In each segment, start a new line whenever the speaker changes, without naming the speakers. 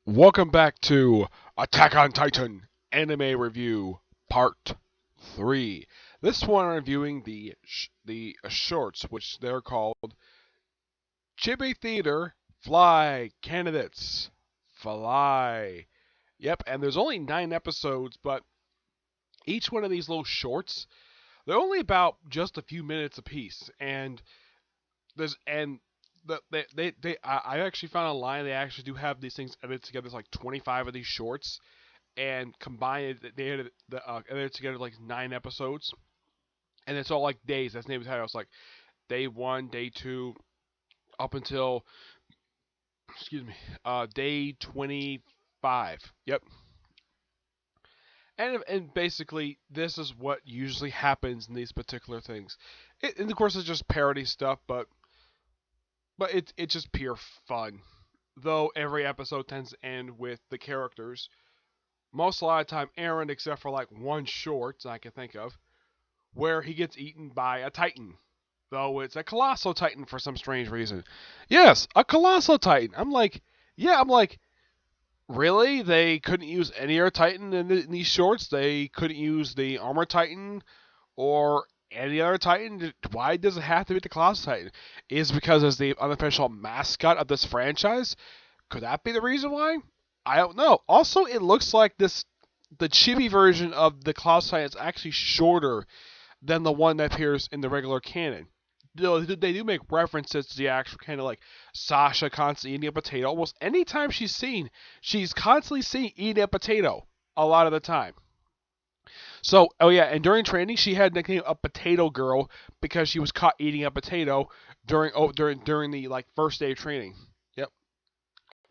Welcome back to Attack on Titan Anime Review Part 3. This one I'm reviewing the shorts, which they're called Chibi Theater Fly Candidates. Fly. Yep, and there's only 9 episodes, but each one of these little shorts, they're only about just a few minutes apiece, and there's and I actually found online they actually do have these things edited together. There's like 25 of these shorts, and combined edited together like 9 episodes, and it's all like days. That's the name of the title. It's like day 1, day 2, up until day 25. Yep. And basically, this is what usually happens in these particular things. And of course, it's just parody stuff, but it's just pure fun. Though every episode tends to end with the characters. Most a lot of the time, Aaron, except for like one short I can think of, where he gets eaten by a titan. Though it's a colossal titan for some strange reason. Yes, a colossal titan. I'm like, really? They couldn't use any other titan in these shorts? They couldn't use the armor titan or any other titan? Why does it have to be the colossal titan? Is it because it's the unofficial mascot of this franchise? Could that be the reason why? I don't know. Also, it looks like the chibi version of the colossal titan is actually shorter than the one that appears in the regular canon. They do make references to the actual kind of like Sasha constantly eating a potato. Almost any time she's seen, she's constantly seen eating a potato a lot of the time. So, oh yeah, and during training, she had nicknamed a potato girl because she was caught eating a potato during the like first day of training. Yep.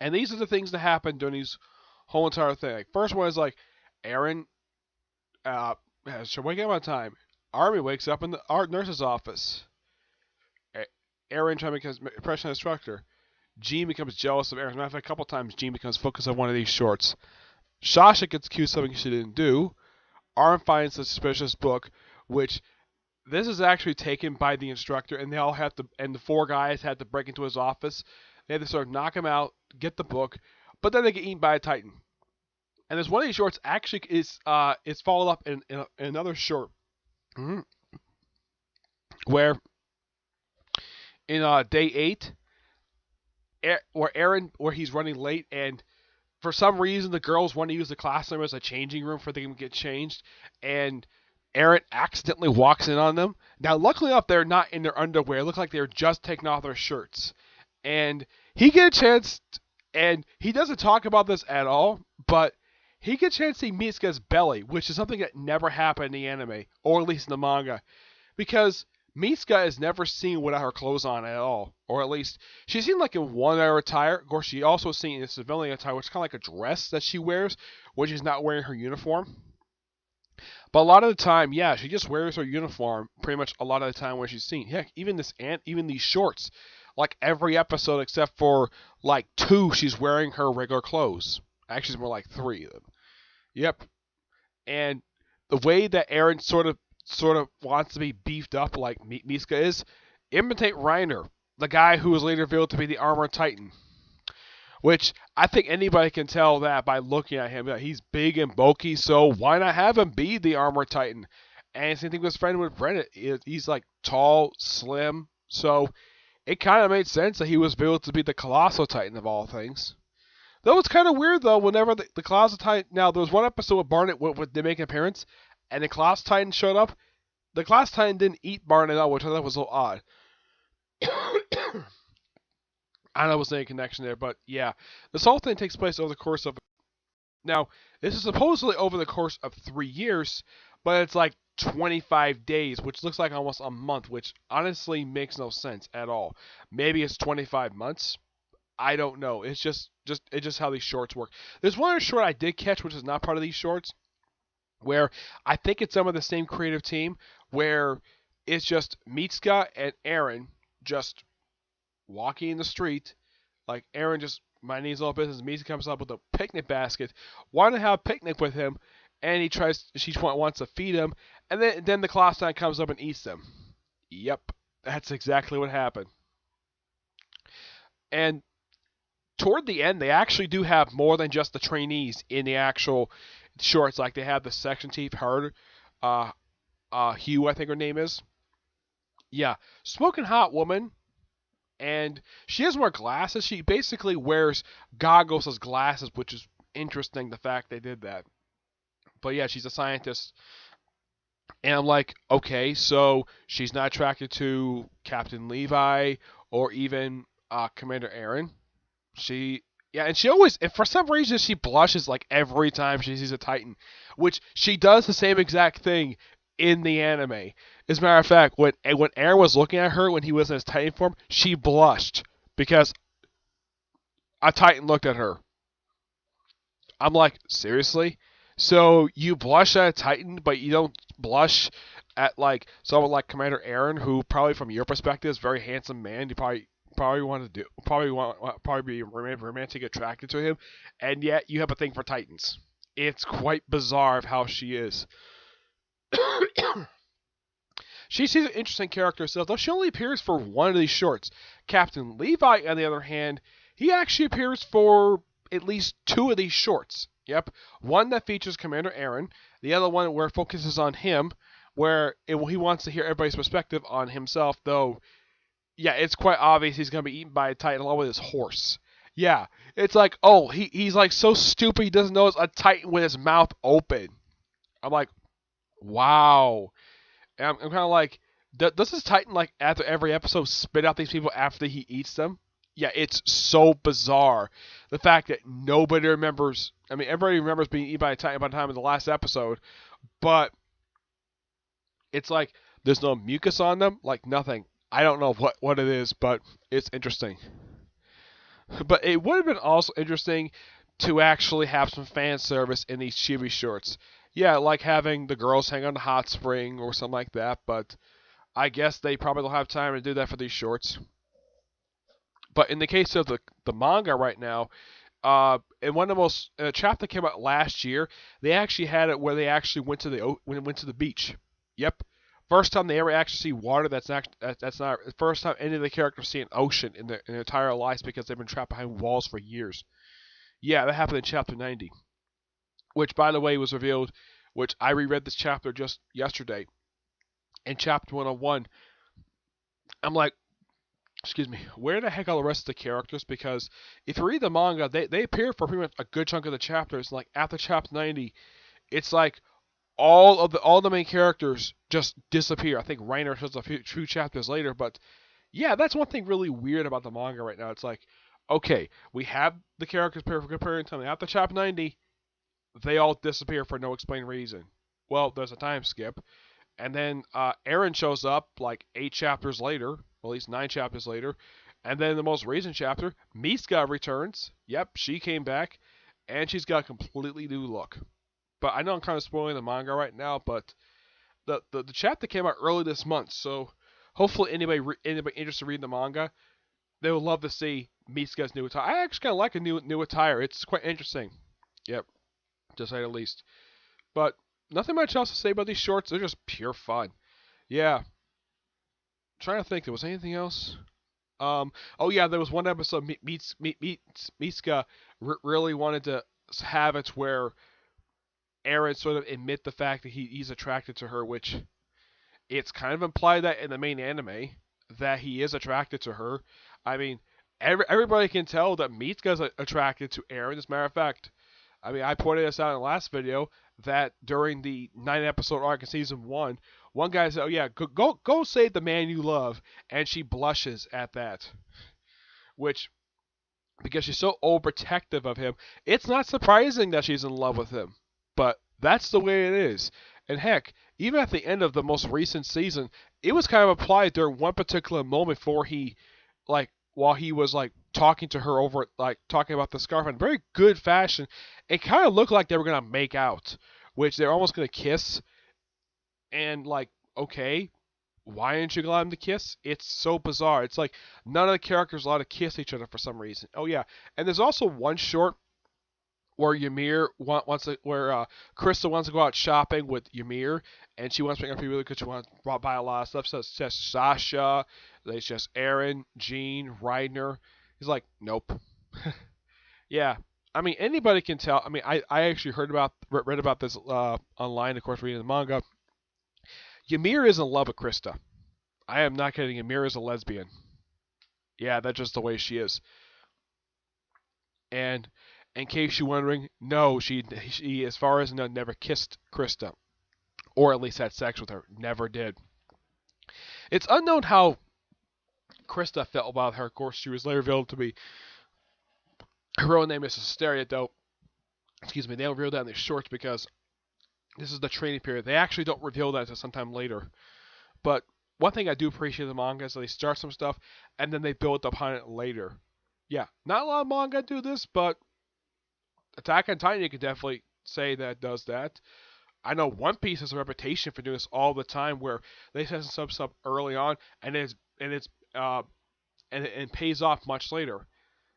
And these are the things that happen during these whole entire thing. Like, first one is like Aaron has her waking up on time. Army wakes up in the art nurse's office. Aaron trying to make an impression on the instructor. Gene becomes jealous of Aaron. As a matter of fact, a couple times Gene becomes focused on one of these shorts. Sasha gets accused of something she didn't do. Aaron finds a suspicious book, which this is actually taken by the instructor, and the 4 guys had to break into his office. They had to sort of knock him out, get the book, but then they get eaten by a titan. And there's one of these shorts actually is followed up in another short, where in day 8, where he's running late, and for some reason the girls want to use the classroom as a changing room for them to get changed, and Aaron accidentally walks in on them. Now, luckily enough, they're not in their underwear. It looked like they were just taking off their shirts, and he gets a chance, and he doesn't talk about this at all, but he gets a chance to see Mitsuka's belly, which is something that never happened in the anime, or at least in the manga, because Mitsuka is never seen without her clothes on at all, or at least she's seen like in one hour attire. Of course, she also seen in civilian attire, which is kind of like a dress that she wears when she's not wearing her uniform. But a lot of the time, yeah, she just wears her uniform pretty much a lot of the time when she's seen. Heck, even these shorts, like every episode except for like 2, she's wearing her regular clothes. Actually, it's more like 3 of them. Yep, and the way that Aaron sort of wants to be beefed up like Miska is, imitate Reiner, the guy who was later revealed to be the Armor Titan. Which I think anybody can tell that by looking at him. He's big and bulky, so why not have him be the Armor Titan? And same thing with his friend with Brennan. He's like tall, slim, so it kind of made sense that he was built to be the Colossal Titan of all things. Though it's kind of weird though, whenever the Colossal Titan. Now, there was one episode with Barnet where they make an appearance, and the Colossal Titan showed up. The Colossal Titan didn't eat Barnet at all, which I thought was a little odd. I don't know what's any connection there, but yeah. This whole thing takes place over the course of. Now, this is supposedly over the course of 3 years, but it's like 25 days, which looks like almost a month, which honestly makes no sense at all. Maybe it's 25 months. I don't know. It's just how these shorts work. There's one other short I did catch, which is not part of these shorts, where I think it's some of the same creative team, where it's just Mitsuka and Aaron just walking in the street, like Aaron just minding his little business. Mitsuka comes up with a picnic basket, wanting to have a picnic with him, and she wants to feed him, and then the Colossi comes up and eats them. Yep, that's exactly what happened. And toward the end, they actually do have more than just the trainees in the actual shorts. Like they have the section chief, her, Hugh, I think her name is. Yeah, smoking hot woman, and she doesn't wear glasses. She basically wears goggles as glasses, which is interesting. The fact they did that. But yeah, she's a scientist, and I'm like, okay, so she's not attracted to Captain Levi or even Commander Aaron. She, yeah, and she always, and for some reason, she blushes like every time she sees a Titan, which she does the same exact thing in the anime. As a matter of fact, when Aaron was looking at her when he was in his Titan form, she blushed because a Titan looked at her. I'm like, seriously? So you blush at a Titan, but you don't blush at like someone like Commander Aaron, who probably from your perspective is a very handsome man. You probably want to do probably be romantic attracted to him, and yet you have a thing for Titans. It's quite bizarre of how she is. She's an interesting character herself, though she only appears for one of these shorts. Captain Levi, on the other hand, he actually appears for at least two of these shorts. Yep. One that features Commander Aaron, the other one where it focuses on him, where he wants to hear everybody's perspective on himself, though, yeah, it's quite obvious he's going to be eaten by a Titan along with his horse. Yeah, it's like, oh, he's like so stupid he doesn't know it's a Titan with his mouth open. I'm like, wow. And I'm kind of like, does this Titan, like, after every episode, spit out these people after he eats them? Yeah, it's so bizarre. The fact that nobody remembers, I mean, everybody remembers being eaten by a Titan by the time of the last episode, but it's like, there's no mucus on them, like nothing. I don't know what it is, but it's interesting. But it would have been also interesting to actually have some fan service in these Chibi shorts. Yeah, like having the girls hang on the hot spring or something like that, but I guess they probably don't have time to do that for these shorts. But in the case of the manga right now, in one of the most a chapter that came out last year, they actually had it where they actually went to the beach. Yep, first time they ever actually see water. That's not the first time any of the characters see an ocean in their entire lives because they've been trapped behind walls for years. Yeah, that happened in chapter 90, which by the way was revealed. Which I reread this chapter just yesterday. In chapter 101, I'm like, excuse me, where the heck are the rest of the characters? Because if you read the manga, they appear for pretty much a good chunk of the chapters. Like after chapter 90, it's like all the main characters just disappear. I think Reiner shows a few chapters later, but yeah, that's one thing really weird about the manga right now. It's like, okay, we have the characters for comparing time. After chapter 90, they all disappear for no explained reason. Well, there's a time skip. And then Aaron shows up like 8 chapters later, or at least 9 chapters later. And then the most recent chapter, Miska returns. Yep, she came back, and she's got a completely new look. But I know I'm kind of spoiling the manga right now, but the chapter came out early this month, so hopefully anybody interested in reading the manga, they would love to see Miska's new attire. I actually kind of like a new attire. It's quite interesting. Yep, to say the least. But nothing much else to say about these shorts. They're just pure fun. Yeah. I'm trying to think, there was anything else? Oh yeah, there was one episode. Miska really wanted to have it where Aaron sort of admit the fact that he's attracted to her, which it's kind of implied that in the main anime that he is attracted to her. I mean, everybody can tell that Miska's attracted to Aaron. As a matter of fact, I mean, I pointed this out in the last video that during the 9-episode arc in season 1, one guy said, "Oh yeah, go save the man you love," and she blushes at that, which because she's so overprotective of him, it's not surprising that she's in love with him. But that's the way it is. And heck, even at the end of the most recent season, it was kind of applied during one particular moment before he, like, while he was like talking to her over, like talking about the scarf in very good fashion, it kind of looked like they were gonna make out, which they're almost gonna kiss. And like, okay, why didn't you allow them to kiss? It's so bizarre. It's like none of the characters allowed to kiss each other for some reason. Oh yeah, and there's also one short where Ymir wants to, where Krista wants to go out shopping with Ymir, and she wants to make her feel really good. She wants to buy a lot of stuff. So it's just Sasha, it's just Aaron, Jean, Reiner. He's like, nope. Yeah. I mean, anybody can tell. I mean, I actually read about this online, of course, reading the manga. Ymir is in love with Krista. I am not kidding. Ymir is a lesbian. Yeah, that's just the way she is. And in case you're wondering, no, she as far as I know, never kissed Krista, or at least had sex with her. Never did. It's unknown how Krista felt about her. Of course, she was later revealed to be her real name is Hysteria, though. Excuse me, they don't reveal that in the shorts because this is the training period. They actually don't reveal that until sometime later. But one thing I do appreciate in the manga is that they start some stuff and then they build upon it later. Yeah, not a lot of manga do this, but Attack on Titan, you could definitely say that it does that. I know One Piece has a reputation for doing this all the time, where they set some stuff early on, and it pays off much later.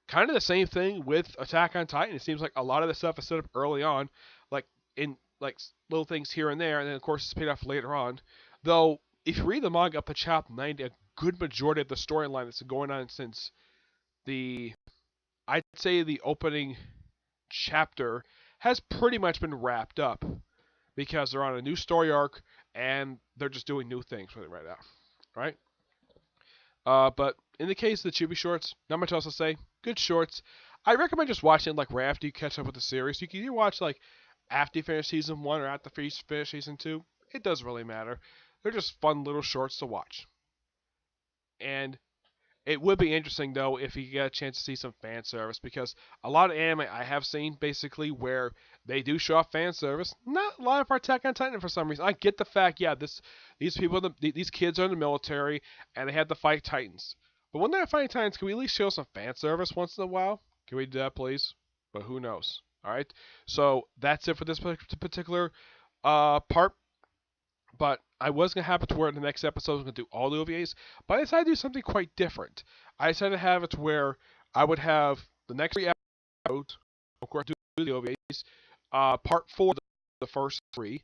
Kind of the same thing with Attack on Titan. It seems like a lot of the stuff is set up early on, like in like little things here and there, and then of course it's paid off later on. Though if you read the manga up to chapter 90, a good majority of the storyline that's been going on since I'd say the opening chapter has pretty much been wrapped up because they're on a new story arc and they're just doing new things with it right now, right? But in the case of the Chibi shorts, not much else to say. Good shorts. I recommend just watching it like right after you catch up with the series. You can either watch like after you finish season 1 or after you finish season 2. It doesn't really matter. They're just fun little shorts to watch. And it would be interesting though if you get a chance to see some fan service, because a lot of anime I have seen basically where they do show off fan service. Not a lot of Attack on Titan for some reason. I get the fact, yeah, these kids are in the military and they had to fight Titans. But when they're fighting Titans, can we at least show some fan service once in a while? Can we do that, please? But who knows? All right. So that's it for this particular part. But I was going to have it to where the next episode I was going to do all the OVAs, but I decided to do something quite different. I decided to have it to where I would have the next 3 episodes, of course, do the OVAs. Part 4, the first 3.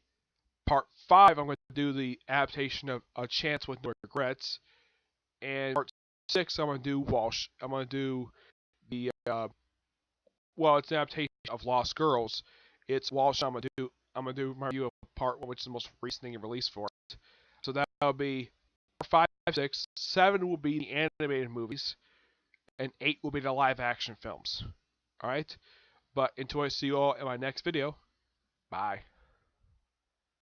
Part 5, I'm going to do the adaptation of A Chance with No Regrets. And part 6, I'm going to do Walsh. I'm going to do the, it's an adaptation of Lost Girls. It's Walsh. I'm going to do my review of part 1, which is the most recent thing released for it. So that'll be 4, 5, 6. 7 will be the animated movies, and 8 will be the live action films. Alright? But until I see you all in my next video, bye.